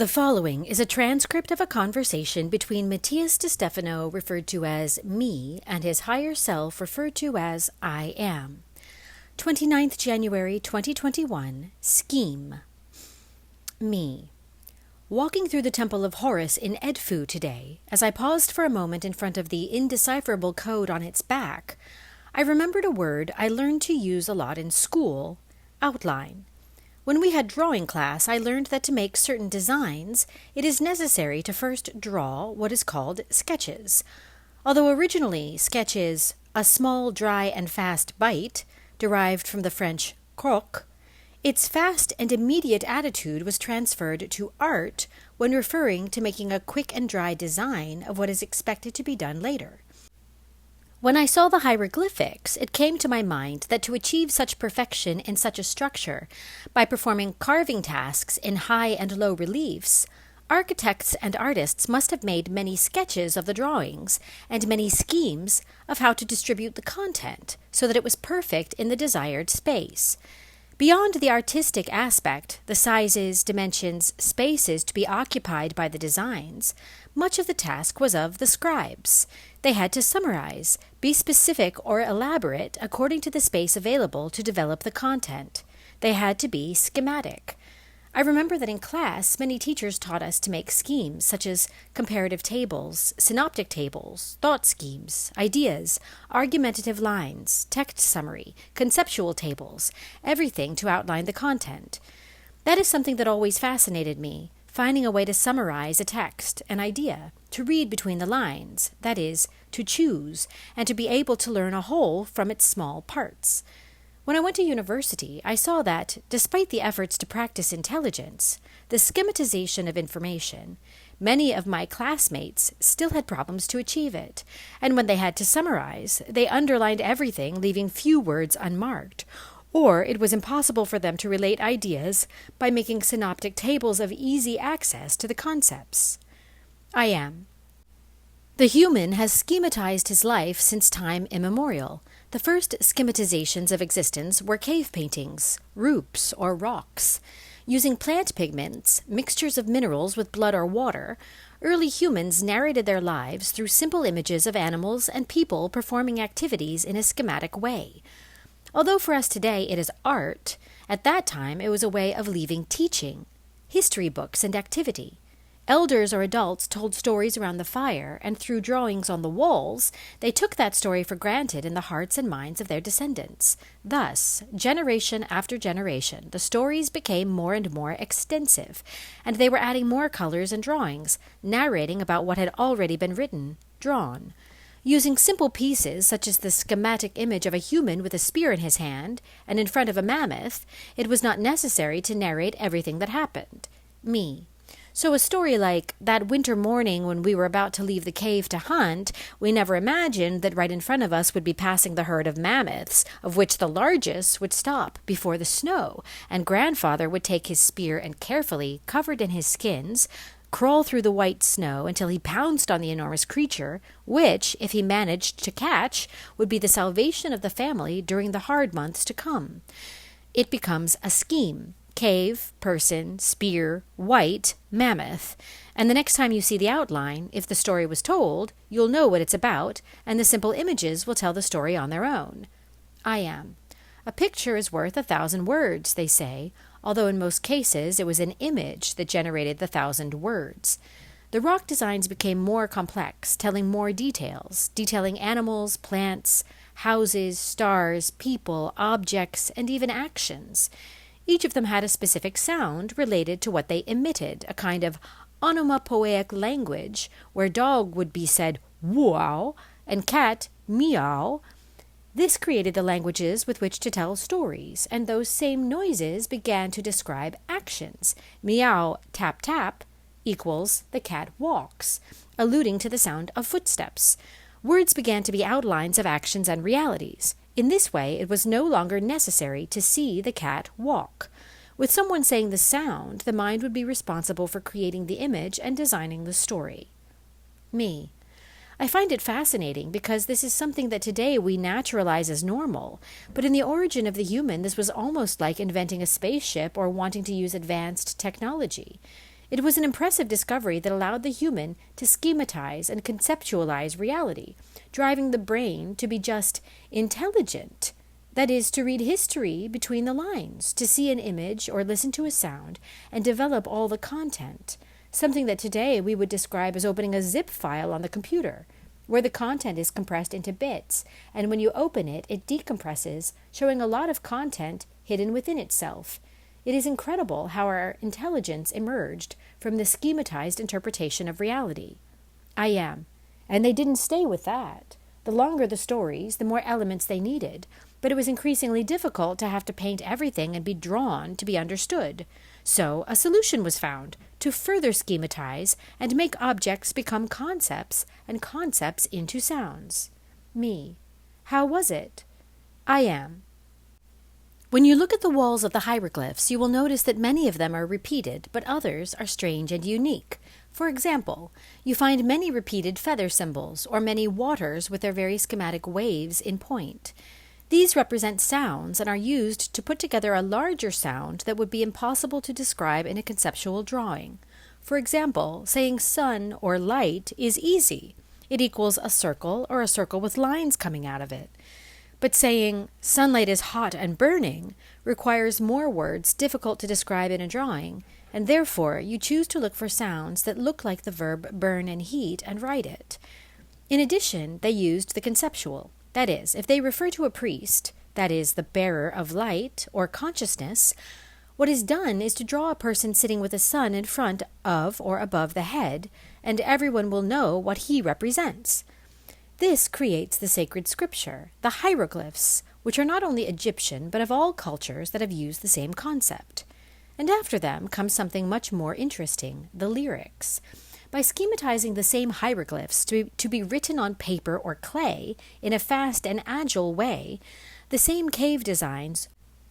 The following is a transcript of a conversation between Matías De Stefano, referred to as me, and his higher self, referred to as I am. 29th January 2021, Scheme. Me. Walking through the Temple of Horus in Edfu today, as I paused for a moment in front of the indecipherable code on its back, I remembered a word I learned to use a lot in school, outline. When we had drawing class, I learned that to make certain designs, it is necessary to first draw what is called sketches. Although originally sketch is a small, dry, and fast bite, derived from the French croque, its fast and immediate attitude was transferred to art when referring to making a quick and dry design of what is expected to be done later. When I saw the hieroglyphics, it came to my mind that to achieve such perfection in such a structure, by performing carving tasks in high and low reliefs, architects and artists must have made many sketches of the drawings and many schemes of how to distribute the content so that it was perfect in the desired space. Beyond the artistic aspect, the sizes, dimensions, spaces to be occupied by the designs, much of the task was of the scribes. They had to summarize, be specific or elaborate according to the space available to develop the content. They had to be schematic. I remember that in class, many teachers taught us to make schemes such as comparative tables, synoptic tables, thought schemes, ideas, argumentative lines, text summary, conceptual tables, everything to outline the content. That is something that always fascinated me, finding a way to summarize a text, an idea, to read between the lines, that is, to choose, and to be able to learn a whole from its small parts. When I went to university, I saw that, despite the efforts to practice intelligence, the schematization of information, many of my classmates still had problems to achieve it, and when they had to summarize, they underlined everything, leaving few words unmarked, or it was impossible for them to relate ideas by making synoptic tables of easy access to the concepts. I am. The human has schematized his life since time immemorial. The first schematizations of existence were cave paintings, rupes, or rocks. Using plant pigments, mixtures of minerals with blood or water, early humans narrated their lives through simple images of animals and people performing activities in a schematic way. Although for us today it is art, at that time it was a way of leaving teaching, history books and activity. Elders or adults told stories around the fire, and through drawings on the walls, they took that story for granted in the hearts and minds of their descendants. Thus, generation after generation, the stories became more and more extensive, and they were adding more colors and drawings, narrating about what had already been written, drawn. Using simple pieces such as the schematic image of a human with a spear in his hand and in front of a mammoth, it was not necessary to narrate everything that happened. Me. So a story like, that winter morning when we were about to leave the cave to hunt, we never imagined that right in front of us would be passing the herd of mammoths, of which the largest would stop before the snow, and grandfather would take his spear and carefully, covered in his skins, crawl through the white snow until he pounced on the enormous creature, which, if he managed to catch, would be the salvation of the family during the hard months to come. It becomes a scheme. Cave, person, spear, white, mammoth. And the next time you see the outline, if the story was told, you'll know what it's about, and the simple images will tell the story on their own. I am. A picture is worth 1,000 words, they say, although in most cases it was an image that generated the 1,000 words. The rock designs became more complex, telling more details, detailing animals, plants, houses, stars, people, objects, and even actions. Each of them had a specific sound related to what they emitted, a kind of onomatopoeic language, where dog would be said wow and cat meow. This created the languages with which to tell stories, and those same noises began to describe actions. Meow, tap, tap equals the cat walks, alluding to the sound of footsteps. Words began to be outlines of actions and realities. In this way, it was no longer necessary to see the cat walk. With someone saying the sound, the mind would be responsible for creating the image and designing the story. Me. I find it fascinating because this is something that today we naturalize as normal, but in the origin of the human, this was almost like inventing a spaceship or wanting to use advanced technology. It was an impressive discovery that allowed the human to schematize and conceptualize reality, driving the brain to be just intelligent. That is, to read history between the lines, to see an image or listen to a sound, and develop all the content, something that today we would describe as opening a zip file on the computer, where the content is compressed into bits, and when you open it, it decompresses, showing a lot of content hidden within itself. It is incredible how our intelligence emerged from the schematized interpretation of reality. I am. And they didn't stay with that. The longer the stories, the more elements they needed, but it was increasingly difficult to have to paint everything and be drawn to be understood. So a solution was found to further schematize and make objects become concepts and concepts into sounds. Me. How was it? I am. When you look at the walls of the hieroglyphs, you will notice that many of them are repeated, but others are strange and unique. For example, you find many repeated feather symbols, or many waters with their very schematic waves in point. These represent sounds and are used to put together a larger sound that would be impossible to describe in a conceptual drawing. For example, saying sun or light is easy. It equals a circle or a circle with lines coming out of it. But saying sunlight is hot and burning requires more words difficult to describe in a drawing, and therefore you choose to look for sounds that look like the verb burn and heat and write it. In addition, they used the conceptual. That is, if they refer to a priest, that is, the bearer of light or consciousness, what is done is to draw a person sitting with a sun in front of or above the head, and everyone will know what he represents. This creates the sacred scripture, the hieroglyphs, which are not only Egyptian, but of all cultures that have used the same concept. And after them comes something much more interesting, the lyrics. By schematizing the same hieroglyphs to be written on paper or clay in a fast and agile way, the same cave designs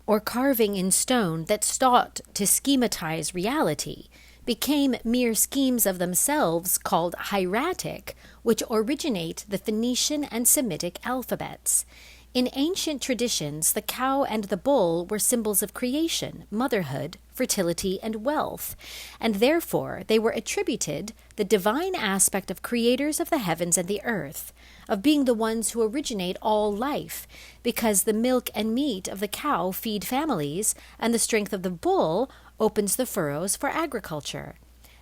or carving in stone that sought to schematize reality became mere schemes of themselves called hieratic, which originate the Phoenician and Semitic alphabets. In ancient traditions, the cow and the bull were symbols of creation, motherhood, fertility, and wealth, and therefore they were attributed the divine aspect of creators of the heavens and the earth, of being the ones who originate all life, because the milk and meat of the cow feed families, and the strength of the bull opens the furrows for agriculture.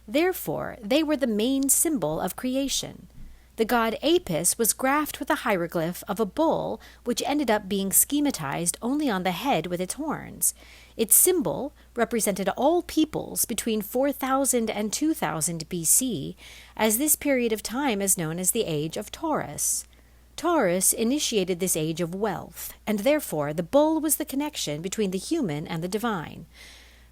Therefore, they were the main symbol of creation. The god Apis was graphed with a hieroglyph of a bull, which ended up being schematized only on the head with its horns. Its symbol represented all peoples between 4000 and 2000 BC, as this period of time is known as the Age of Taurus. Taurus initiated this age of wealth, and therefore the bull was the connection between the human and the divine.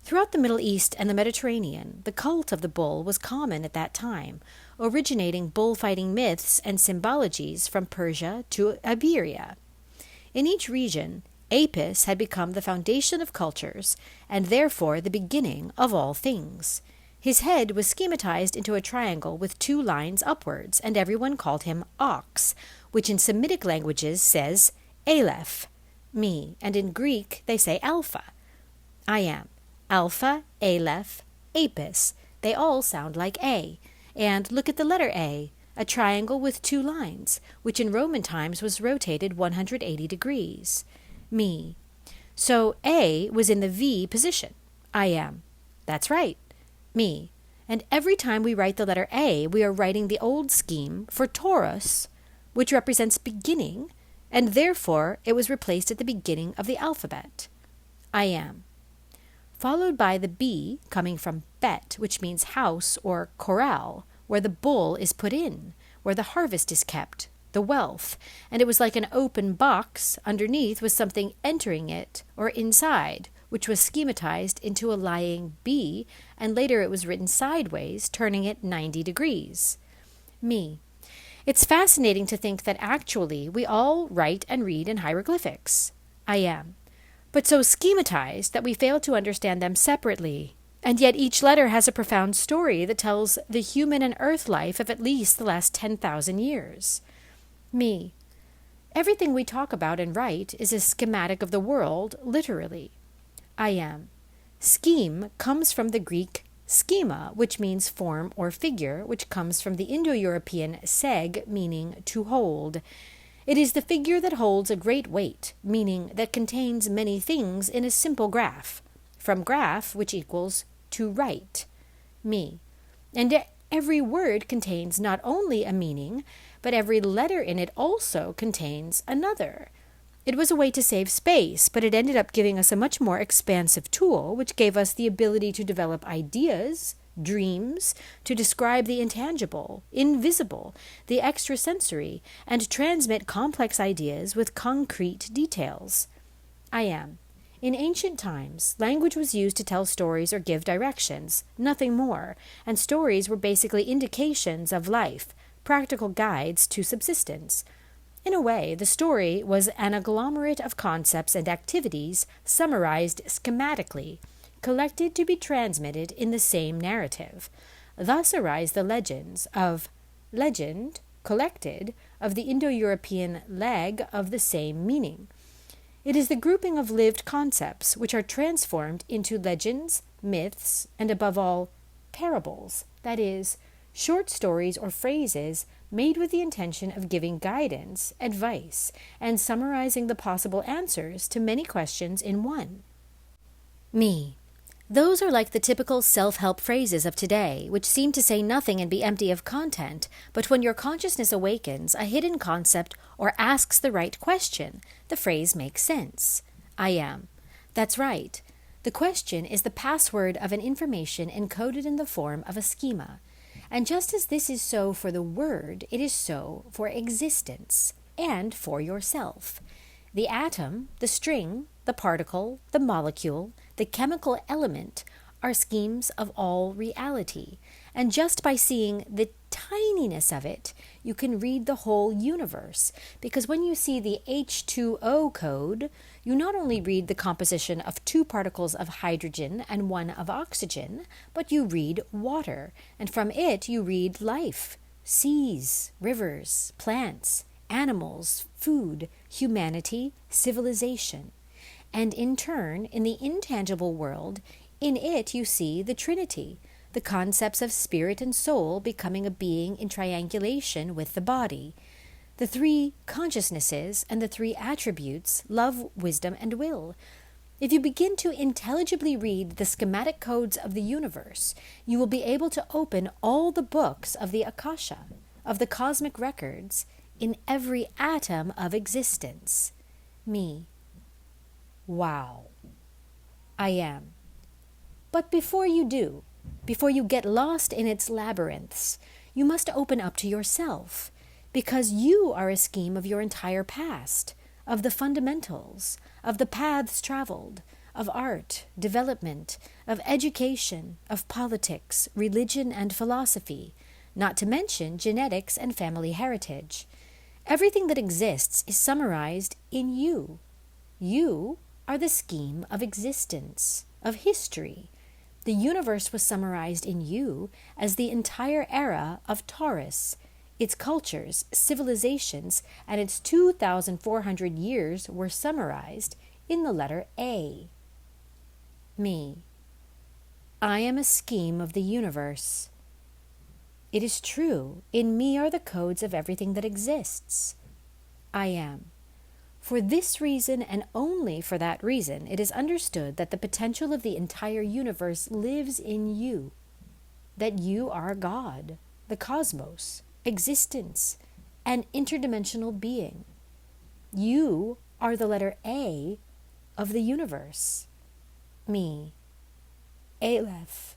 Throughout the Middle East and the Mediterranean, the cult of the bull was common at that time, originating bullfighting myths and symbologies from Persia to Iberia. In each region, Apis had become the foundation of cultures, and therefore the beginning of all things. His head was schematized into a triangle with 2 lines upwards, and everyone called him Ox, which in Semitic languages says Aleph, me, and in Greek they say Alpha, I am. Alpha, Aleph, Apis, they all sound like A. And look at the letter A, a triangle with 2 lines, which in Roman times was rotated 180 degrees. Me. So A was in the V position. I am. That's right. Me. And every time we write the letter A, we are writing the old scheme for Taurus, which represents beginning, and therefore it was replaced at the beginning of the alphabet. I am. Followed by the B coming from Bet, which means house or corral, where the bull is put in, where the harvest is kept, the wealth, and it was like an open box underneath with something entering it or inside, which was schematized into a lying B, and later it was written sideways, turning it 90 degrees. Me. It's fascinating to think that actually we all write and read in hieroglyphics. I am. But so schematized that we fail to understand them separately. And yet each letter has a profound story that tells the human and earth life of at least the last 10,000 years. Me. Everything we talk about and write is a schematic of the world, literally. I am. Scheme comes from the Greek Schema, which means form or figure, which comes from the Indo-European seg, meaning to hold. It is the figure that holds a great weight, meaning that contains many things in a simple graph. From graph, which equals to write, me. And every word contains not only a meaning, but every letter in it also contains another. It was a way to save space, but it ended up giving us a much more expansive tool, which gave us the ability to develop ideas, dreams, to describe the intangible, invisible, the extrasensory, and transmit complex ideas with concrete details. I am. In ancient times, language was used to tell stories or give directions, nothing more, and stories were basically indications of life, practical guides to subsistence. In a way, the story was an agglomerate of concepts and activities summarized schematically, collected to be transmitted in the same narrative. Thus arise the legends of legend, collected, of the Indo-European leg of the same meaning. It is the grouping of lived concepts which are transformed into legends, myths, and above all, parables, that is, short stories or phrases made with the intention of giving guidance, advice, and summarizing the possible answers to many questions in one. Me. Those are like the typical self-help phrases of today, which seem to say nothing and be empty of content, but when your consciousness awakens a hidden concept or asks the right question, the phrase makes sense. I am. That's right. The question is the password of an information encoded in the form of a schema. And just as this is so for the word, it is so for existence and for yourself. The atom, the string, the particle, the molecule, the chemical element are schemes of all reality. And just by seeing the tininess of it, you can read the whole universe. Because when you see the H2O code, you not only read the composition of 2 particles of hydrogen and 1 of oxygen, but you read water. And from it you read life, seas, rivers, plants, animals, food, humanity, civilization. And in turn, in the intangible world, in it you see the Trinity, the concepts of spirit and soul becoming a being in triangulation with the body, the 3 consciousnesses and the 3 attributes, love, wisdom, and will. If you begin to intelligibly read the schematic codes of the universe, you will be able to open all the books of the Akasha, of the cosmic records, in every atom of existence. Me. Wow. I am. But before you do, before you get lost in its labyrinths, you must open up to yourself, because you are a scheme of your entire past, of the fundamentals, of the paths traveled, of art, development, of education, of politics, religion, and philosophy, not to mention genetics and family heritage. Everything that exists is summarized in you. You are the scheme of existence, of history. The universe was summarized in you as the entire era of Taurus. Its cultures, civilizations, and its 2,400 years were summarized in the letter A. Me. I am a scheme of the universe. It is true, in me are the codes of everything that exists. I am. For this reason and only for that reason, it is understood that the potential of the entire universe lives in you, that you are God, the cosmos, existence, an interdimensional being. You are the letter A of the universe. Me. Aleph,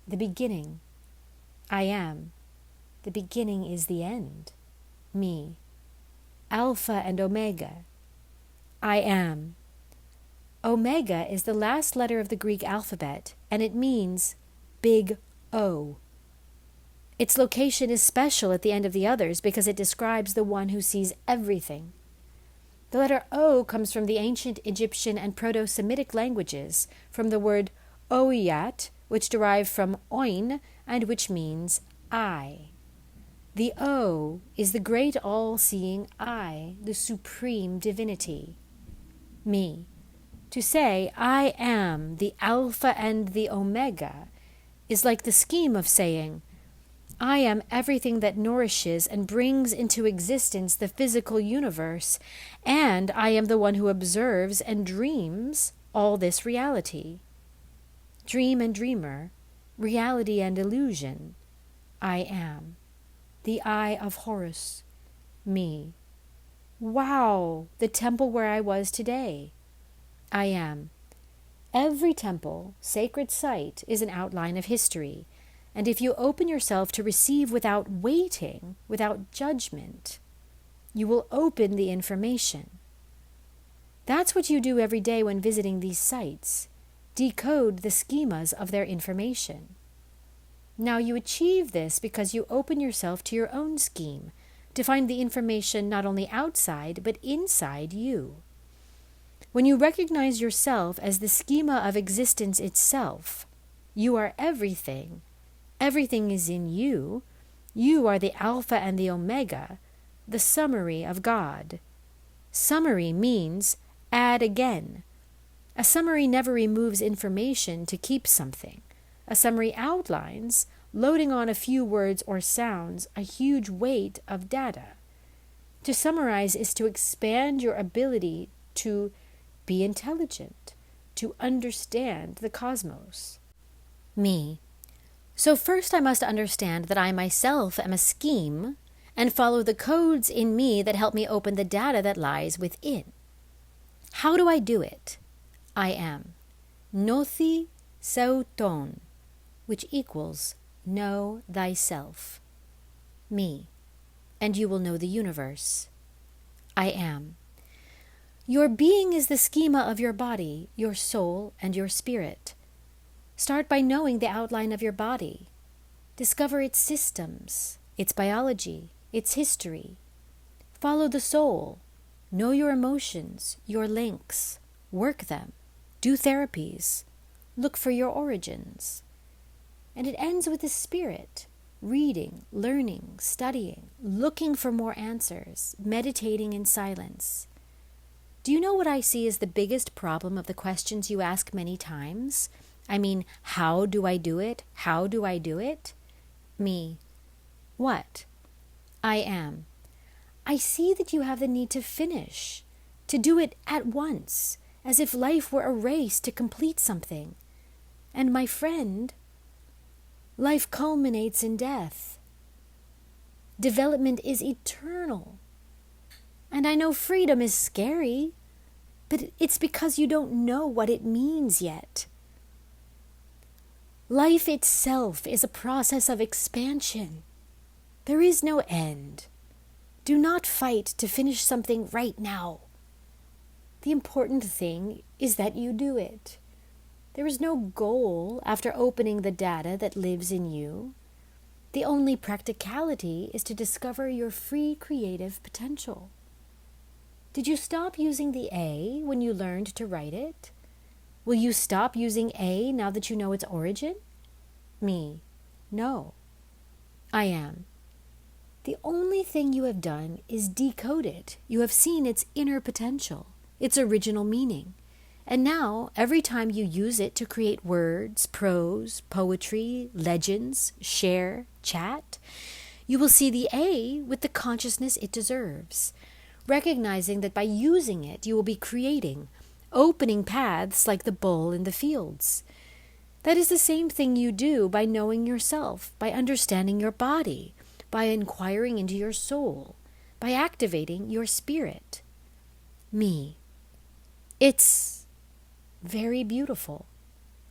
the beginning. I am. The beginning is the end. Me. Alpha and Omega. I am. Omega is the last letter of the Greek alphabet, and it means big O. Its location is special at the end of the others because it describes the one who sees everything. The letter O comes from the ancient Egyptian and Proto-Semitic languages, from the word oyat, which derived from oin, and which means I. The O is the great all-seeing I, the supreme divinity. Me. To say I am the Alpha and the Omega is like the scheme of saying, I am everything that nourishes and brings into existence the physical universe, and I am the one who observes and dreams all this reality. Dream and dreamer, reality and illusion, I am. The Eye of Horus, me. Wow, the temple where I was today. I am. Every temple, sacred site, is an outline of history, and if you open yourself to receive without waiting, without judgment, you will open the information. That's what you do every day when visiting these sites. Decode the schemas of their information. Now you achieve this because you open yourself to your own scheme, to find the information not only outside, but inside you. When you recognize yourself as the schema of existence itself, you are everything. Everything is in you. You are the Alpha and the Omega, the summary of God. Summary means add again. A summary never removes information to keep something. A summary outlines, loading on a few words or sounds, a huge weight of data. To summarize is to expand your ability to be intelligent, to understand the cosmos. Me. So first I must understand that I myself am a scheme and follow the codes in me that help me open the data that lies within. How do I do it? I am. Gnothi Sauton, which equals know thyself. Me. And you will know the universe. I am. Your being is the schema of your body, your soul, and your spirit. Start by knowing the outline of your body. Discover its systems, its biology, its history. Follow the soul. Know your emotions, your links. Work them. Do therapies. Look for your origins. And it ends with the spirit. Reading, learning, studying, looking for more answers, meditating in silence. Do you know what I see as the biggest problem of the questions you ask many times? I mean, how do I do it? How do I do it? Me. What? I am. I see that you have the need to finish, to do it at once, as if life were a race to complete something. And my friend, life culminates in death. Development is eternal. And I know freedom is scary, but it's because you don't know what it means yet. Life itself is a process of expansion. There is no end. Do not fight to finish something right now. The important thing is that you do it. There is no goal after opening the data that lives in you. The only practicality is to discover your free creative potential. Did you stop using the A when you learned to write it? Will you stop using A now that you know its origin? Me. No. I am. The only thing you have done is decode it. You have seen its inner potential, its original meaning. And now, every time you use it to create words, prose, poetry, legends, share, chat, you will see the A with the consciousness it deserves, recognizing that by using it, you will be creating, opening paths like the bull in the fields. That is the same thing you do by knowing yourself, by understanding your body, by inquiring into your soul, by activating your spirit. Me. It's very beautiful.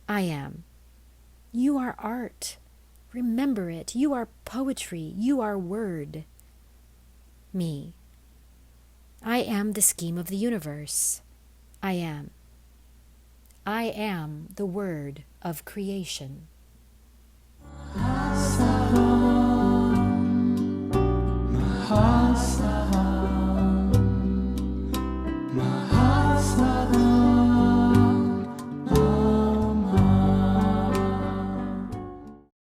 I am. You are art. Remember it. You are poetry. You are word. Me. I am the scheme of the universe. I am. I am the word of creation.